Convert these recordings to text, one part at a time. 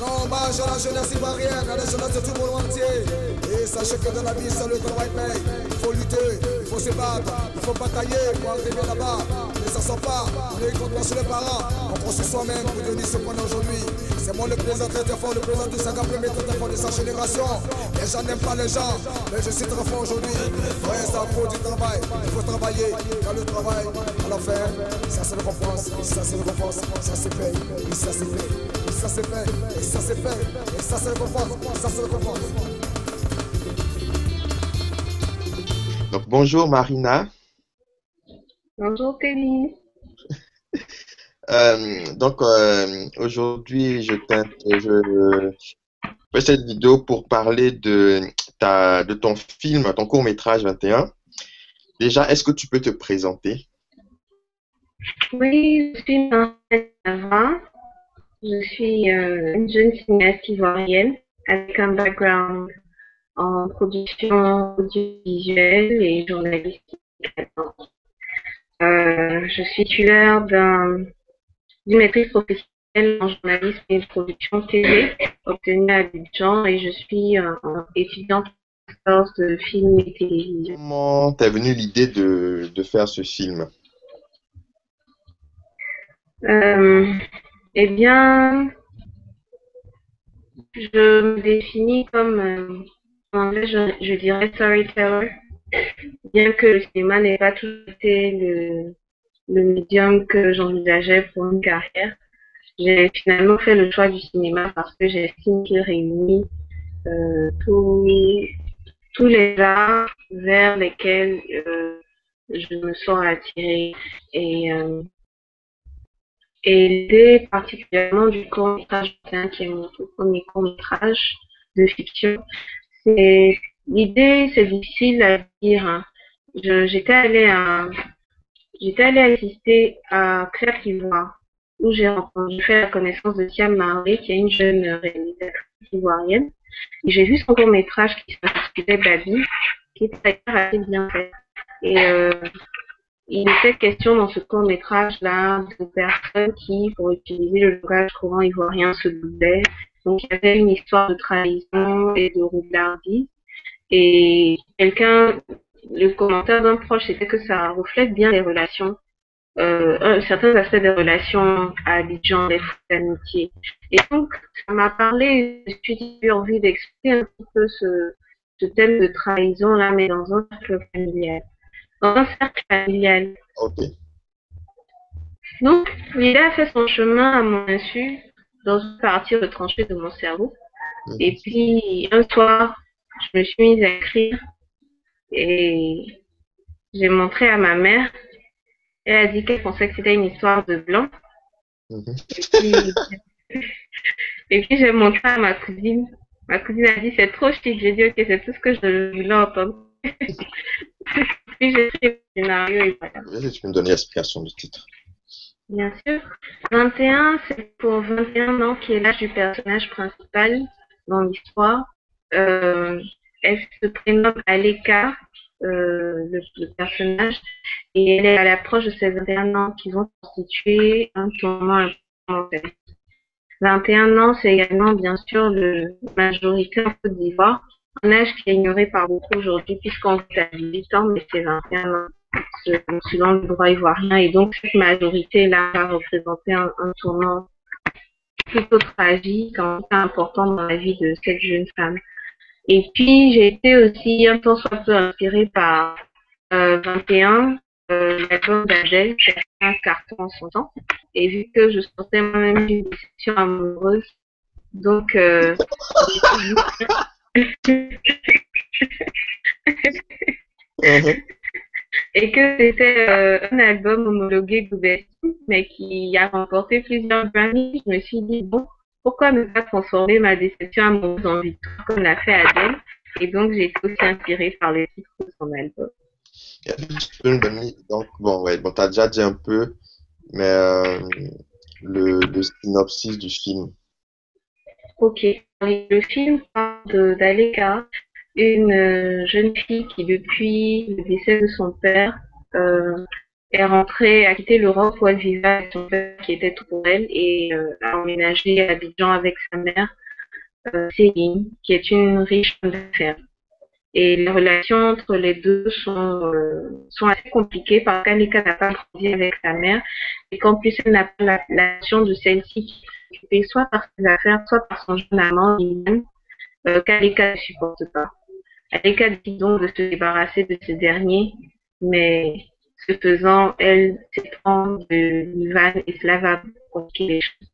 Rends hommage à la jeunesse ivoirienne, à la jeunesse de tout le monde entier. Et sachez que dans la vie, seul le travail paye. Il faut lutter, il faut se battre, il faut batailler pour arriver là-bas. Mais ça sent pas, on est contre sur les parents. On prend sur soi-même pour devenir ce qu'on est aujourd'hui. C'est moi le président très fort, le président du Saga, premier très fort de sa génération. Les gens n'aiment pas les gens, mais je suis très fort aujourd'hui. Ouais, ça faut du travail, il faut travailler. Dans le travail, à la fin, ça se récompense, ça se récompense, ça se paye, et ça se fait, et ça se fait, et ça se fait, et ça se récompense, ça se récompense. Donc, bonjour Marina. Bonjour Kelly. Aujourd'hui, je fais cette vidéo pour parler de ton film, ton court-métrage 21. Déjà, est-ce que tu peux te présenter? Oui, je suis Marina. Je suis une jeune cinéaste ivoirienne avec un background en production audiovisuelle et journalistique. Je suis titulaire d'une maîtrise professionnelle en journalisme et production TV obtenue à Abidjan et je suis étudiante en de film et télévision. Comment t'es venue l'idée de faire ce film? Eh bien, je me définis comme, en anglais, je dirais storyteller, bien que le cinéma n'ait pas toujours été le médium que j'envisageais pour une carrière. J'ai finalement fait le choix du cinéma parce que j'estime qu'il réunit tous les arts vers lesquels je me sens attirée. Et l'idée particulièrement du court-métrage 21, qui est mon tout premier court-métrage de fiction, c'est difficile à dire, hein. J'étais allée assister à Claire Ivoire, où j'ai fait la connaissance de Siam Marley, qui est une jeune réalisatrice ivoirienne. Et j'ai vu son court-métrage qui s'intitulait Babi, qui est d'ailleurs assez bien fait. Et il était question dans ce court-métrage-là de personnes qui, pour utiliser le langage courant ivoirien, se doublaient. Donc, il y avait une histoire de trahison et de roublardise. Et le commentaire d'un proche, c'était que ça reflète bien les relations, certains aspects des relations à Abidjan, des fous d'amitié. Et donc, ça m'a parlé, j'ai eu envie d'expliquer un petit peu ce thème de trahison-là, mais dans un cercle familial. Dans un cercle familial. Ok. Donc, l'idée a fait son chemin à mon insu, dans une partie retranchée de mon cerveau. Et puis, un soir, je me suis mise à écrire et j'ai montré à ma mère. Elle a dit qu'elle pensait que c'était une histoire de blanc. Et puis j'ai montré à ma cousine. Ma cousine a dit c'est trop chic. J'ai dit ok, c'est tout ce que je voulais entendre. Puis j'ai écrit le scénario et voilà. Est-ce que tu peux me donner l'explication du titre? Bien sûr. 21, c'est pour 21 ans qui est l'âge du personnage principal dans l'histoire. Elle se prénomme Aleka, le personnage, et elle est à l'approche de ses 21 ans qui vont constituer un tournant important. 21 ans, c'est également bien sûr la majorité en Côte d'Ivoire, un âge qui est ignoré par beaucoup aujourd'hui puisqu'on vit à 18 ans, mais c'est 21 ans selon le droit ivoirien. Et donc cette majorité-là va représenter un tournant plutôt tragique, important dans la vie de cette jeune femme. Et puis j'ai été aussi un temps soit peu inspirée par 21, l'album d'Adèle, qui a fait un carton en son temps. Et vu que je sortais moi-même d'une déception amoureuse, donc et que c'était un album homologué Goubet, mais qui a remporté plusieurs Grammys, je me suis dit bon, pourquoi ne pas transformer ma déception amoureuse en victoire comme l'a fait Adèle. Et donc j'ai été aussi inspirée par les titres de son album. Tu peux me donner, donc, t'as déjà dit un peu, mais le synopsis du film. Ok, le film parle d'Aleka, une jeune fille qui, depuis le décès de son père, est rentrée, a quitté l'Europe où elle vivait avec son père qui était tout pour elle et a emménagé à Abidjan avec sa mère, Céline, qui est une riche femme d'affaires. Et les relations entre les deux sont assez compliquées parce qu'Annika n'a pas grandi avec sa mère et qu'en plus elle n'a pas la notion de celle-ci qui est occupée soit par ses affaires, soit par son jeune amant, Iman, qu'Annika ne supporte pas. Annika décide donc de se débarrasser de ce dernier, mais ce faisant, elle s'éprend de Ivan et Slava pour compliquer les choses.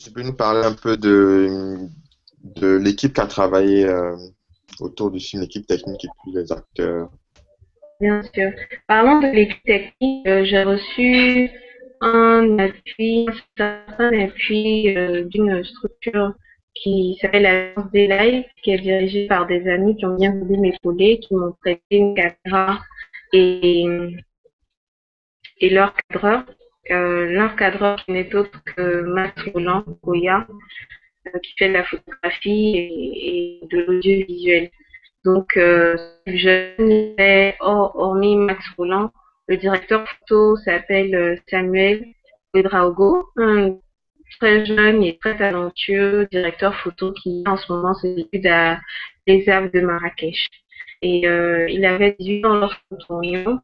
Tu peux nous parler un peu de l'équipe qui a travaillé autour du film, l'équipe technique et puis les acteurs. Bien sûr. Parlons de l'équipe technique, j'ai reçu un appui, un certain appui d'une structure qui s'appelle l'Agence des Live, qui est dirigée par des amis qui ont bien voulu m'épauler, qui m'ont prêté une caméra et, et leur cadreur qui n'est autre que Max Roland Goya, qui fait de la photographie et de l'audiovisuel. Donc, jeune, hormis Max Roland, le directeur photo s'appelle Samuel Ouedraogo, un très jeune et très talentueux directeur photo qui en ce moment ses études à Les Havres de Marrakech. Et il avait 18 ans lorsque nous tournions.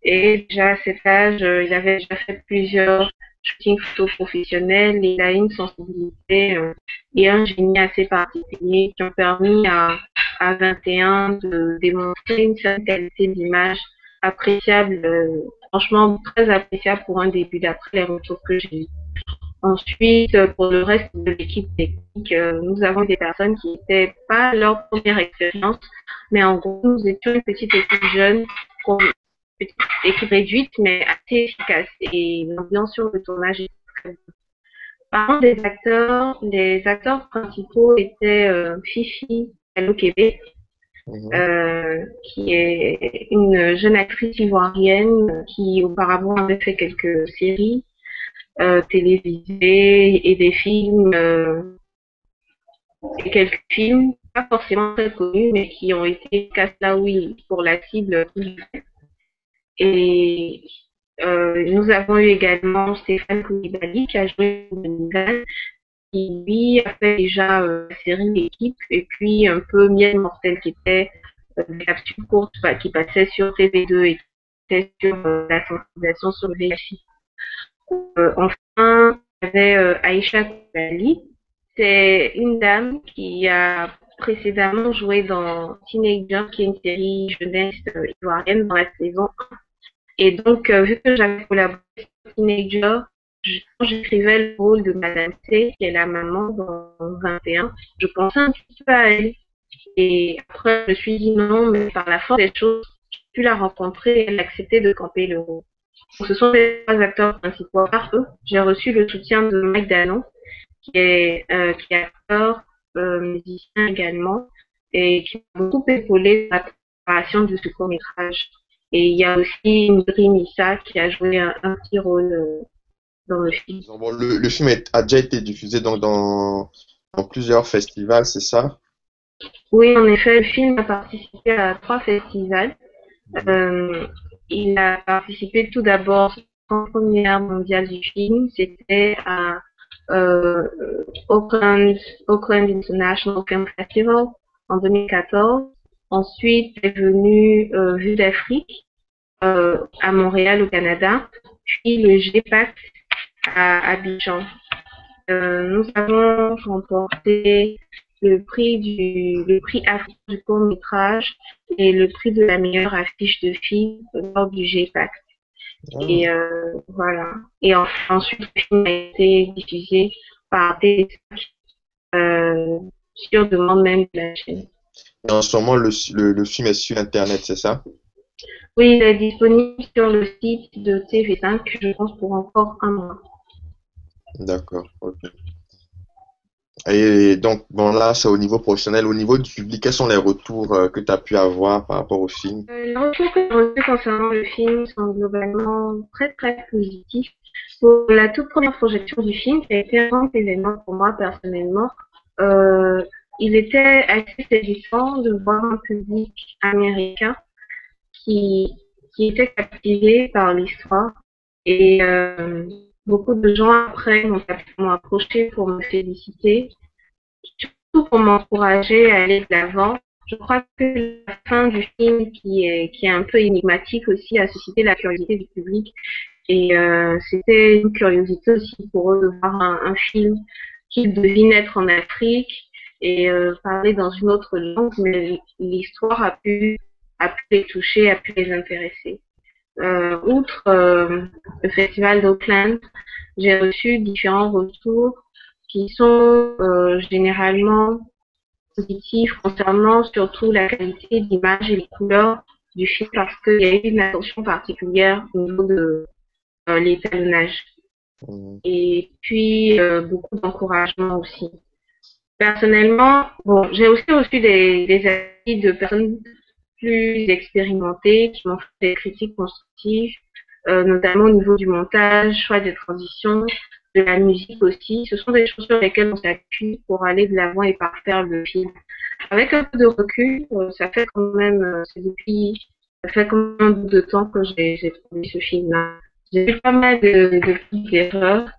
Et déjà à cet âge, il avait déjà fait plusieurs shootings photos professionnels. Il a une sensibilité et un génie assez particulier qui ont permis à 21 de démontrer une certaine qualité d'image appréciable, franchement très appréciable pour un début d'après les retours que j'ai eu. Ensuite, pour le reste de l'équipe technique, nous avons des personnes qui n'étaient pas leur première expérience, mais en gros, nous étions une petite équipe jeune, petite équipe réduite, mais assez efficace. Et l'ambiance sur le tournage était très bonne. Parlant des acteurs, les acteurs principaux étaient Fifi Alokebe, Mhm. qui est une jeune actrice ivoirienne qui auparavant avait fait quelques séries télévisées et des films et quelques films pas forcément très connus mais qui ont été casse-là-oui pour la cible. Et nous avons eu également Stéphane Koulibaly qui a joué Nival, qui lui a fait déjà la série L'équipe et puis un peu Miel Mortel qui était des capsules courtes qui passaient sur TV2 et qui étaient sur la sensibilisation sur le VIH. Enfin, il y avait Aïcha Koulibaly. C'est une dame qui a précédemment joué dans Teenager, qui est une série jeunesse ivoirienne dans la saison. Et donc, vu que j'avais collaboré sur Teenager, quand j'écrivais le rôle de Madame C, qui est la maman dans 21, je pensais un petit peu à elle. Et après, je me suis dit non, mais par la force des choses, j'ai pu la rencontrer et elle a accepté de camper le rôle. Donc, ce sont les trois acteurs principaux. Par eux, j'ai reçu le soutien de Mike Danon, qui est acteur, musicien également, et qui m'a beaucoup épaulé dans la préparation de ce court-métrage. Et il y a aussi Miri Missa qui a joué un petit rôle dans le film. Bon, le film a déjà été diffusé donc dans plusieurs festivals, c'est ça? Oui, en effet, le film a participé à trois festivals. Mhm. Euh, il a participé tout d'abord en première mondiale du film, c'était à euh, Auckland, Auckland International Film Festival en 2014. Ensuite est venu Vue d'Afrique à Montréal au Canada, puis le GPAC à Abidjan. Nous avons remporté le prix Afrique du court métrage et le prix de la meilleure affiche de film lors du GPAC. Ah. Et voilà. Et ensuite, le film a été diffusé par des sur demande même de la chaîne. Et en ce moment, le film est sur Internet, c'est ça? Oui, il est disponible sur le site de TV5, je pense, pour encore un mois. D'accord, ok. Et donc, bon, là, c'est au niveau professionnel. Au niveau du public, quels sont les retours que tu as pu avoir par rapport au film? Les retours que j'ai reçus concernant le film sont globalement très très positifs. Pour la toute première projection du film, qui a été un grand événement pour moi personnellement, euh, il était assez saisissant de voir un public américain qui, qui était captivé par l'histoire Et beaucoup de gens après m'ont approché pour me féliciter, surtout pour m'encourager à aller de l'avant. Je crois que la fin du film, qui est un peu énigmatique aussi, a suscité la curiosité du public. Et c'était une curiosité aussi pour eux de voir un film qui devait naître en Afrique et parler dans une autre langue, mais l'histoire a pu les toucher, a pu les intéresser. Outre le festival d'Auckland, j'ai reçu différents retours qui sont généralement positifs concernant surtout la qualité d'image et les couleurs du film parce qu'il y a eu une attention particulière au niveau de l'étalonnage. Et puis beaucoup d'encouragement aussi. Personnellement, bon, j'ai aussi reçu des avis de personnes plus expérimentées qui m'ont fait des critiques constructives, notamment au niveau du montage, choix des transitions, de la musique aussi. Ce sont des choses sur lesquelles on s'appuie pour aller de l'avant et parfaire le film. Avec un peu de recul, ça fait quand même, ça fait quand même un bout de temps que j'ai trouvé ce film-là. J'ai eu pas mal de petites erreurs,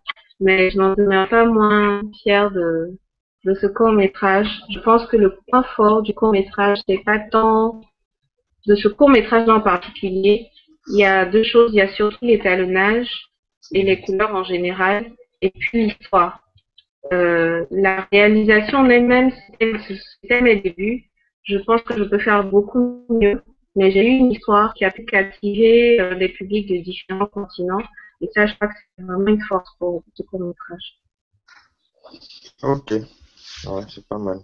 mais je n'en demeure pas moins fière de ce court-métrage. Je pense que le point fort du court-métrage, c'est pas tant de ce court-métrage en particulier. Il y a deux choses. Il y a surtout l'étalonnage et les couleurs en général, et puis l'histoire. La réalisation en elle-même, c'était mes débuts. Je pense que je peux faire beaucoup mieux, mais j'ai eu une histoire qui a pu captiver des publics de différents continents, et ça, je crois que c'est vraiment une force pour ce court-métrage. Ok, ouais, c'est pas mal.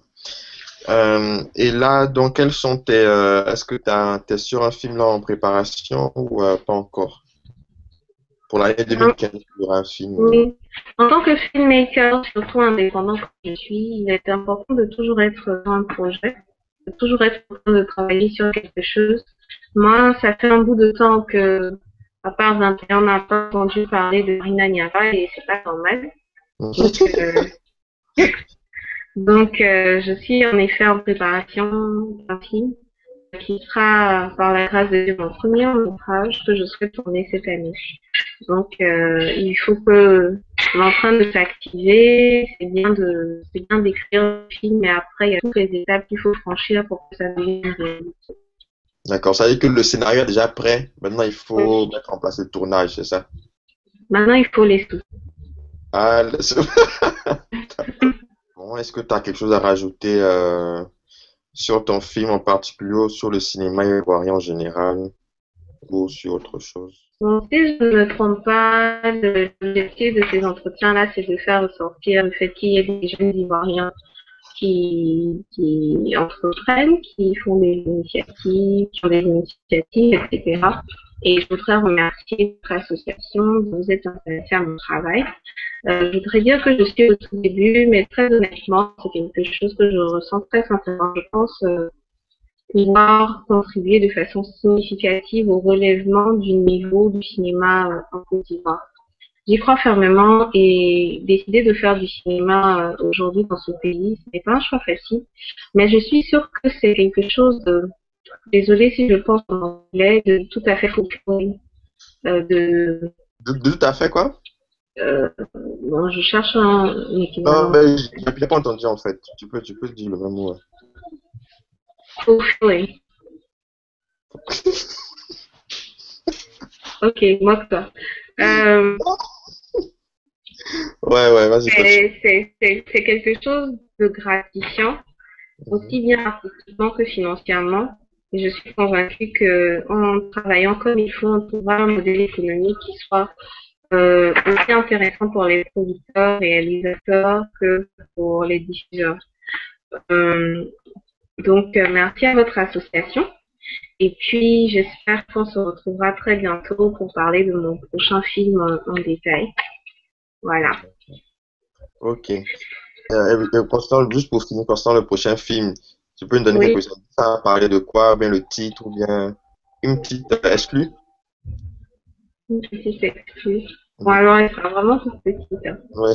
Et là, donc, quels sont est-ce que t'es sur un film là en préparation ou pas encore? Pour l'année 2015, il y aura un film. Oui. En tant que filmmaker, surtout indépendant comme je suis, il est important de toujours être dans un projet, de toujours être en train de travailler sur quelque chose. Moi, ça fait un bout de temps que, à part 21, on n'a pas entendu parler de Rina Niara et c'est pas normal. Donc, je suis en effet en préparation d'un film qui sera, par la grâce de Dieu, mon premier long-métrage que je souhaite tourner cette année. Donc, il faut que l'entrain de s'activer, c'est bien d'écrire le film, mais après, il y a toutes les étapes qu'il faut franchir pour que ça devienne une réalité. D'accord, ça veut dire que le scénario est déjà prêt. Maintenant, il faut Oui. mettre en place le tournage, c'est ça? Maintenant, il faut les sous. Ah, bon, est-ce que tu as quelque chose à rajouter sur ton film en particulier, ou sur le cinéma ivoirien en général, ou sur autre chose? Donc, si je ne me trompe pas, l'objectif de ces entretiens-là, c'est de faire ressortir le fait qu'il y ait des jeunes Ivoiriens qui entreprennent, qui font des initiatives, qui ont des initiatives, etc. Et je voudrais remercier votre association de vous être intéressé à mon travail. Je voudrais dire que je suis au tout début, mais très honnêtement, c'est quelque chose que je ressens très sincèrement. Je pense pouvoir contribuer de façon significative au relèvement du niveau du cinéma en Côte d'Ivoire. J'y crois fermement et décider de faire du cinéma aujourd'hui dans ce pays, ce n'est pas un choix facile, mais je suis sûre que c'est quelque chose de, désolée si je pense en anglais, de tout à fait fulfilling, de, Tout à fait, quoi? bon, je cherche un Non, équivalent. mais j'ai pas entendu en fait. Tu peux dire le même mot. Fulfilling. Ok, moque-toi. Ouais, vas-y, continue. C'est quelque chose de gratifiant, aussi bien artistiquement que financièrement. Et je suis convaincue que en travaillant comme il faut, on trouvera un modèle économique qui soit aussi intéressant pour les producteurs et réalisateurs que pour les diffuseurs. Euh, donc, merci à votre association. Et puis, j'espère qu'on se retrouvera très bientôt pour parler de mon prochain film en détail. Voilà. Ok. Constant, juste pour finir, Constant, le prochain film, tu peux nous donner Oui, quelques indices à parler de quoi, bien le titre ou bien une petite exclue? une petite excuse. Bon, alors, elle sera vraiment toute petite. Hein. Ouais.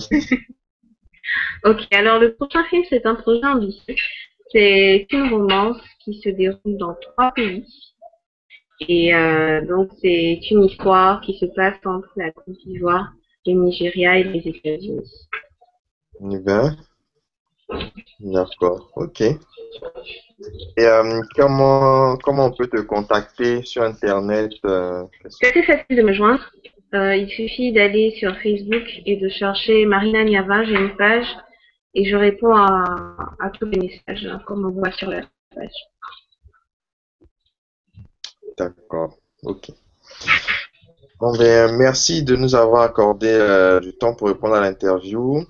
Ok, alors le prochain film, c'est un projet ambitieux. C'est une romance qui se déroule dans 3 pays. Et donc, c'est une histoire qui se passe entre la Côte d'Ivoire, le Nigeria et les États-Unis. Ben, d'accord, ok. Et comment on peut te contacter sur Internet? C'est assez facile de me joindre. Il suffit d'aller sur Facebook et de chercher Marina Niava, j'ai une page, et je réponds à tous les messages, hein, comme on voit sur la page. D'accord, ok. Bon, ben, merci de nous avoir accordé du temps pour répondre à l'interview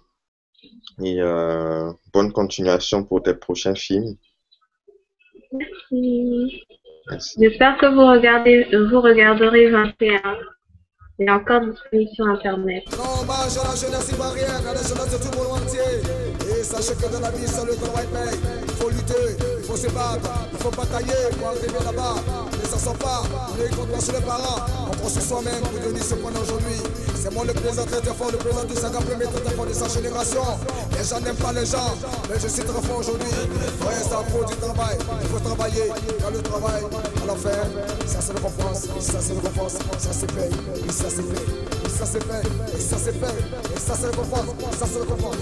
et bonne continuation pour tes prochains films. Merci. Merci. J'espère que vous regarderez 21. Il est encore disponible sur Internet. Non, hommage à la jeunesse ivoirienne, à la jeunesse de tout le monde entier. Et sachez que dans la vie, seul le travail paye. Il faut lutter, il faut se battre, il faut batailler pour arriver là-bas. Mais ça sent pas, on est contre sur les parents. On prend sur soi-même pour devenir ce qu'on est aujourd'hui. C'est moi le président très fort, le président du 50 premier très fort de sa génération. Les gens n'aiment pas les gens, mais je suis très fort aujourd'hui. Ouais, ça faut du travail, il faut travailler. Dans le travail, à la fin, ça c'est le récompense, ça c'est le récompense, ça se paye, et ça c'est fait. Et ça c'est fait, et ça c'est fait, et ça c'est le récompense, ça c'est le récompense.